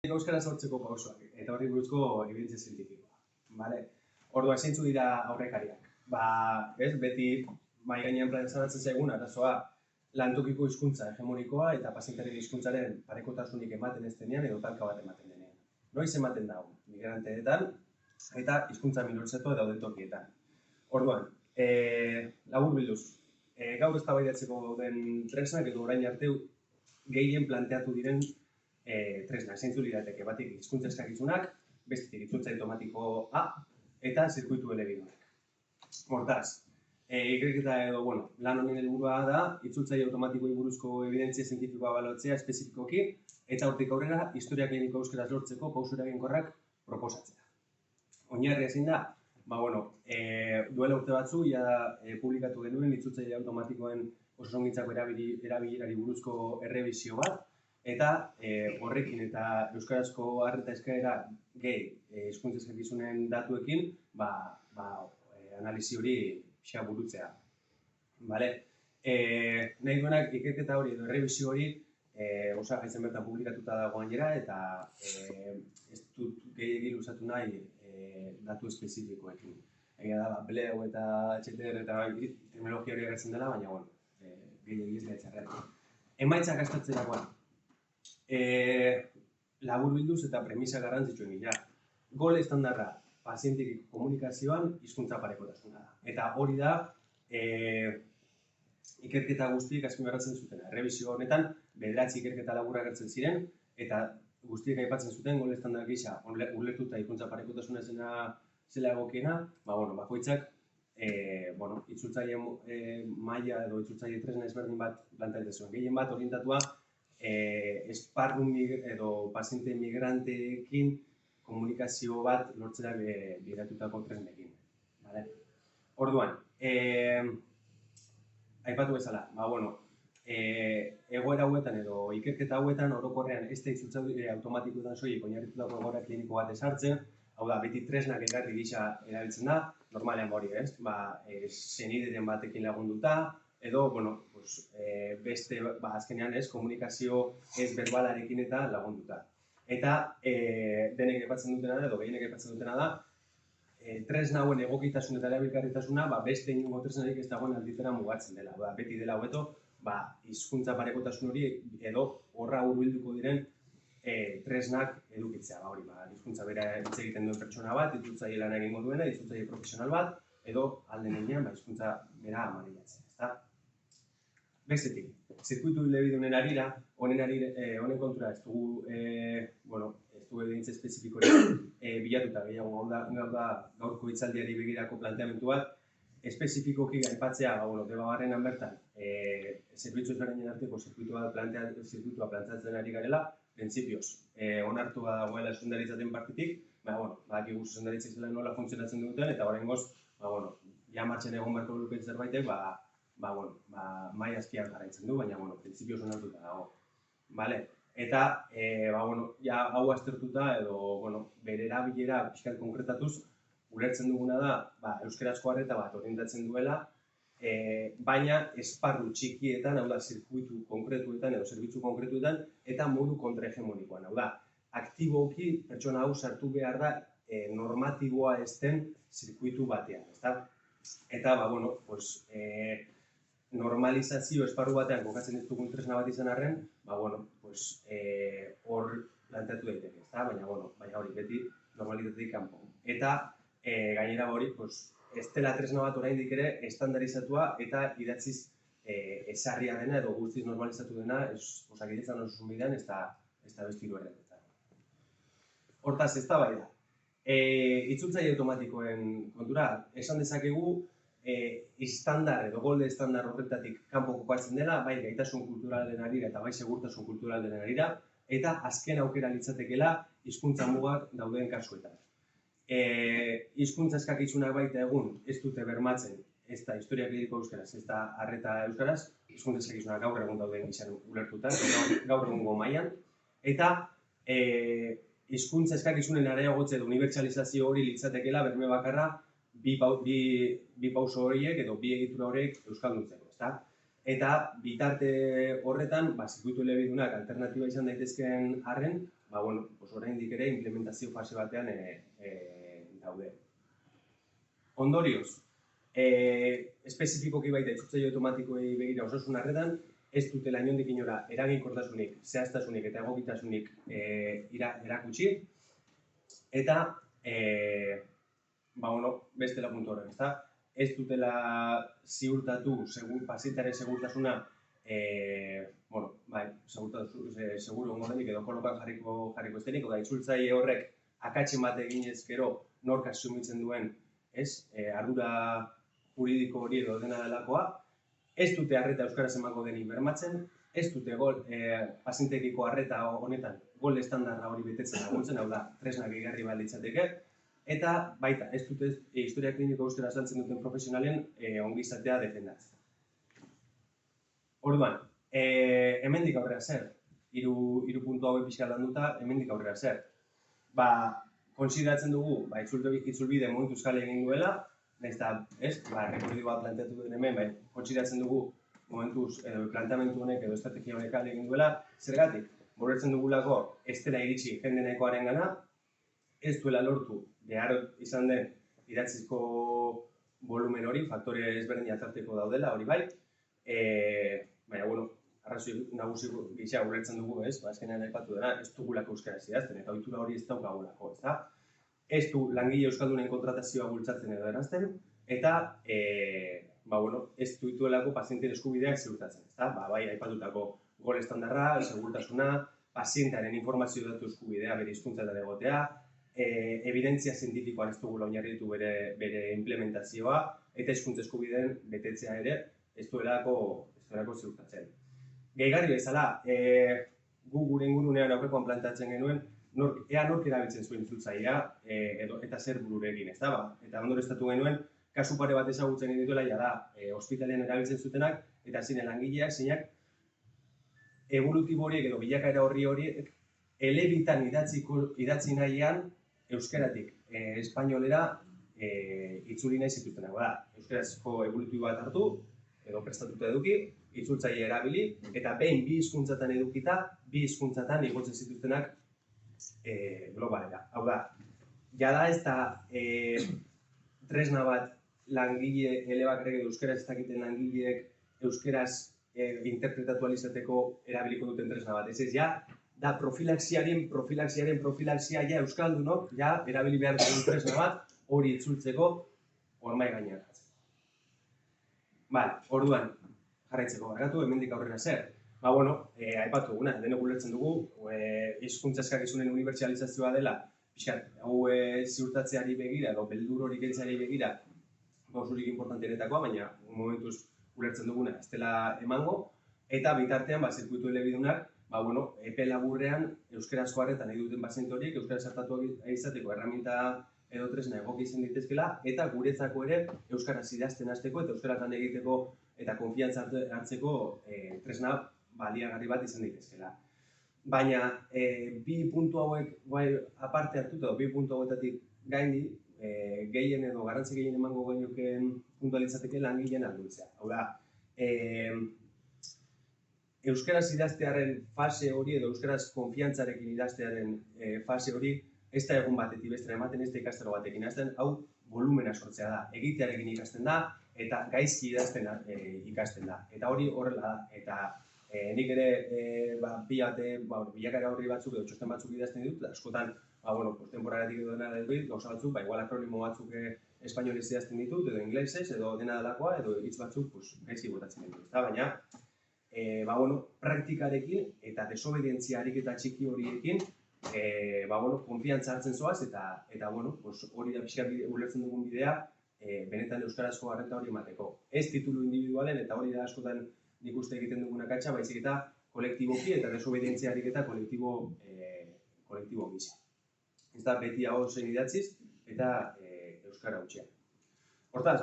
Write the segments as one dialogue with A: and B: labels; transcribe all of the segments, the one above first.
A: Euskara sortzeko pausoak, eta horri buruzko ebidentzia zientifikoa. Vale? Orduan, zeintzu dira aurrekariak. Beti mahai gainean planteatzen zaiguna, arazoa lantokiko hizkuntza hegemonikoa eta pazientearen hizkuntzaren parekotasunik ematen ez denean edo talka bat ematen denean. Noiz ematen da migranteetan eta hizkuntza minoritzatua dauden tokietan. Orduan, laburbilduz, gaur eztabaidatzeko dauden tresnak edo orain arte gehien planteatu diren tresnak, zeintzu lirateke batik hizkuntza eskakizunak, bestetik itzultza automatikoa eta zirkuitu elebidunak. Hortaz, ikerketa edo, lan honen helburua da itzultzaile automatikoi buruzko ebidentzia zientifikoa balotzea espezifikoki eta hortik aurrera historia kliniko euskaraz lortzeko pauso eraginkorrak proposatzea. Oinarria zein da? Duela urte batzu publikatu genuen itzultzaile automatikoen osasungintzako erabilerari buruzko errebisio bat, eta horrekin eta euskarazko arreta eskaera gehi hizkuntza eskakizunen datuekin analizi hori pixka burutzea. Nahi duenak ikerketa hori edo errebisio hori osagaitzen bertan publikatuta dago gainera eta ez dut gehiegi luzatu nahi datu espezifikoekin. Egia da, bleu eta HTR eta terminologia hori agertzen dela, baina gehiegi ez da etxarrean. Emaitzak astatzerakoan. Laburbilduz eta premisa garrantzitsuen gila. Gol estandarra pazientik komunikazioan hizkuntza parekotasuna da. Eta hori da ikerketa guztiek azpimarratzen zutena. Errebisio honetan, 9 ikerketa labur agertzen ziren, eta guztiek aipatzen zuten gol estandar gisa ulertuta hizkuntza parekotasuna zela egokiena, bakoitzak itzultzaile maila edo itzultzaile tresna ezberdin bat planteatzen zuen. Gehien bat orientatua esparru edo paziente migranteekin komunikazio bat lortzera bideratutako tresnekin. Orduan, aipatu bezala, egoera hauetan edo ikerketa hauetan orokorrean ez da itzultzaile automatikoetan soilik oinarritutako egoera kliniko bat ezartzen, hau da, beti tresnak egarri gisa erabiltzen da, normalean hori ez, senideren batekin lagunduta, edo, beste, azkenean ez, komunikazio ez berbalarekin eta lagunduta. Eta denek aipatzen dutena da, edo gehienek aipatzen dutena da, tresna hauen egokitasun eta erabilgarritasuna beste inongo tresnarik ez dagoen alditera mugatzen dela. Beti dela hobeto, hizkuntza parekotasun hori edo horra hurbilduko diren tresnak edukitzea. Hizkuntza bera hitz egiten duen pertsona bat, itzultzaile lana egingo duena, itzultzaile profesional bat, edo alde nenean hizkuntza bera amarilatzea. Bestetik, zirkuitu elebidunen arira, honen kontura ez dugu ebidentzia espezifikorik bilatuta gehiago gaurko hitzaldiari begirako planteamentu bat, espezifikoki aipatzea, debabarrenan bertan, zerbitzu ezberdinen arteko zirkuitua planteatzen ari garela, printzipioz, onartua dagoela zuzendaritzaten partitik, badakigu zuzendaritzak zela nola funtzionatzen duten, eta oraingoz, martxan egon beharko lukeen zerbaitek, mai azpian jarraitzen du, baina, printzipioz onartuta dago. Eta, hau aztertuta edo, bere erabilera pixkat konkretatuz, ulertzen duguna da, euskarazko arreta bat orientatzen duela, baina esparru txikietan, hau da, zirkuitu konkretuetan edo zerbitzu konkretuetan, eta modu kontrahegemonikoan. Hau da, aktiboki pertsona hau sartu behar da normatiboa ez den zirkuitu batean. Eta, normalizazio esparru batean kokatzen ez dugun tresna bat izan arren, hor planteatu daiteke, baina hori beti normalitatetik kanpo. Eta gainera hori, ez dela tresna bat oraindik ere estandarizatua eta idatziz ezarria dena edo guztiz normalizatu dena osakidetzan osasun bidean ez da bestiru erretetan. Hortaz, ez da bai da. Itzultzaile automatikoen kontura, esan dezakegu istandar edo golde estandar horretatik kanpo kokatzen dela, bai gaitasun kulturalen arira eta bai segurtasun kulturalen arira, eta azken aukera litzatekeela hizkuntza mugak dauden kasuetan. Hizkuntza eskakizunak baita egun ez dute bermatzen, ez da historia kliniko euskaraz, ez da arreta euskaraz, hizkuntza eskakizunak gaur egun dauden gizan ulertuta, gaur egungo mailan, eta hizkuntza eskakizunen areagotze edo unibertsalizazio hori litzatekeela berme bakarra bi pauso horiek edo bi egitura horiek euskalduntzeko, ezta? Eta bitarte horretan, zirkuitu elebidunak alternatiba izan daitezkeen arren, oraindik ere implementazio fase batean daude. Ondorioz, espezifikoki baita itzultzaile automatikoei begira osasun arretan, ez dutela inondik inora eraginkortasunik, zehaztasunik eta egokitasunik erakutsi, eta beste puntu horrek, ezta? Ez dutela ziurtatu pazientearen segurtasuna seguru ongo denik edo kolokan jarriko ez denik, oda itzultzaile horrek akatsen bat eginez gero nork asumitzen duen ardura juridiko hori edo dena delakoa, ez dute arreta euskaraz emango denik bermatzen, ez dute pazientekiko arreta honetan gol estandarra hori betetzen laguntzen, hau da, tresnak gehigarri bat litzateke, eta baita, ez dute historia kliniko euskaraz lantzen duten profesionalen ongizatea defendatzen. Orduan, hemendik aurrera zer? Hiru puntu hauek pixka landuta, hemendik aurrera zer? Kontsideratzen dugu, itzulbide momentuz kale egin duela, nahiz eta, rekordio bat planteatu duen hemen, kontsideratzen dugu momentuz, edo planteamendu honek edo estrategia honek kale egin duela, zergatik, borretzen dugulako ez dela iritsi jende nahikoaren gana, ez duela lortu behar izan den idatzizko volumen hori, faktore ezberdin atarteko daudela, hori bai, arrazoi nagusi gisa ulertzen dugu, azkenean aipatu dena, ez dugulako euskaraz idazten, eta ohitura hori ez daukagulako, ezta? Ez du langile euskaldunen kontratazioa bultzatzen edo erazten, eta ez dituelako pazientien eskubideak ziurtatzen, ezta? Bai, aipatutako gol estandarra, segurtasuna, pazientearen informazio datu eskubidea bere hizkuntzatan egotea, evidentzia zientifikoan ez dugula oinarritu bere implementazioa, eta hizkuntza eskubideen betetzea ere ez duelako ziurtatzen. Gehigarri bezala, gu gure ingurunean aurrekoan plantatzen genuen, ea nork erabiltzen zuen itzultzailea eta zer bururekin, ez da? Eta ondorioztatu genuen, kasu pare bat ezagutzen dituela, da, ospitalean erabiltzen zutenak, eta zinen langileak, zeinak, evolutibo horiek edo bilakaera horiek, elebitan idatzi nahian, euskaratik espainolera itzuli nahi zituztenak. Euskarazko evolutibo bat hartu, edo prestatuta eduki, itzultzaile erabili, eta behin bi hizkuntzatan edukita, bi hizkuntzatan igotzen zituztenak globalera. Hau da, jada ez da tresna bat langile elebakarek edo euskaraz ez dakiten langileek euskaraz interpretatu alizateko erabiliko duten tresna bat. Ez da profilaxiaren profilaxia euskaldunok erabili behar duten tresna bat hori itzultzeko hormai gainean. Orduan, jarraitzeko barkatu, hemendik aurrera zer. Aipatu duguna, denok ulertzen dugu, hizkuntza eskakizunen unibertsalizazioa dela, hau ziurtatzeari begira, edo beldur hori kentzari begira, gauzurik importanteenetakoa, baina momentuz ulertzen duguna ez dela emango, eta bitartean, zirkuitu elebidunak, epe laburrean euskarazko arretan nahi duten paziente horiek, euskaraz hartatu izateko erraminta edo tresna egoki izan daitezkela, eta guretzako ere euskaraz idazten hasteko eta euskarazan egiteko eta konfiantza hartzeko tresna baliagarri bat izan daitezkela. Baina, bi puntu hauek aparte hartuta, bi puntu hauetatik gaindi, gehien edo garrantzi gehien emango genioken puntualitzateke langileen ahalduntzea. Hau da, euskaraz idaztearen fase hori edo euskaraz konfiantzarekin idaztearen fase hori ez da egun batetik bestera ematen, ez da ikastaro batekin hasten, hau volumena sortzea da, egitearekin ikasten da, eta gaizki idazten ikasten da. Eta hori horrela da, eta nik ere bilakaera horri batzuk edo txosten batzuk idazten ditut, askotan, temporaratik edo dena dut, gauza batzuk, igual akronimo batzuk espainolez idazten ditut, edo inglesez, edo dena delakoa, edo hitz batzuk gaizki botatzen ditut. Baina, praktikarekin eta desobedientzia ariketa txiki horiekin konfiantza hartzen zoaz eta hori da pixka ulertzen dugun bidea benetan euskarazko arreta hori emateko. Ez titulu individualen eta hori da askotan nik uste egiten dugun akatsa, baizik eta kolektiboki eta desobedientzia ariketa kolektibo gisa. Ez da beti hau zein idatziz eta euskara hutxean. Hortaz,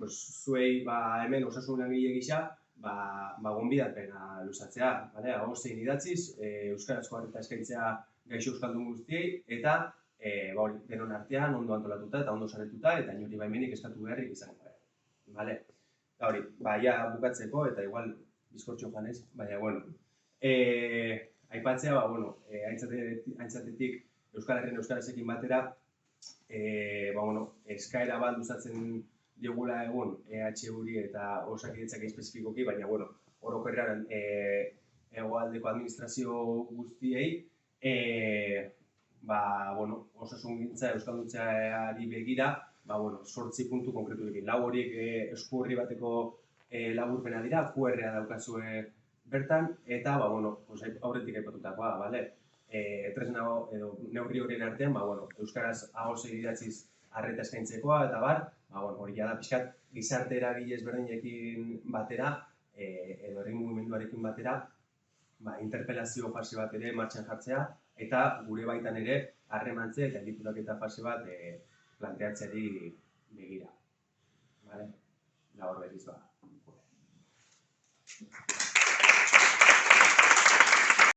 A: zuei hemen osasun langile gisa gonbidapena luzatzea, hau zein idatziz, euskarazko arreta eskaintzea gaixo euskaldun guztiei, eta denon artean ondo antolatuta eta ondo saretuta, eta inori baimenik eskatu beharrik izango gara. Hori, bukatzeko, eta igual bizkortxo janez, baina, bueno. Aipatzea, aintzatetik Euskal Herrian euskarazekin batera, eskaera bat luzatzen diogula egun EHUri eta Osakidetzak espezifikoki, baina, orokorrean hegoaldeko administrazio guztiei, osasungintza euskaldutzeari begira, 8 puntu konkretuekin. 4 horiek esku horri bateko laburpena dira, QR-a daukazue bertan, eta aurretik aipatutakoa, tresna edo neurri horien artean, euskaraz ahoz idatziz arreta eskaintzekoa, eta hori da pixkat gizarte eragile ezberdinekin batera, edo herri mugimenduarekin batera, interpelazio fase bat ere martxan jartzea, eta gure baitan ere harremantze eta egituraketa fase bat planteatzeari begira. Labur berriz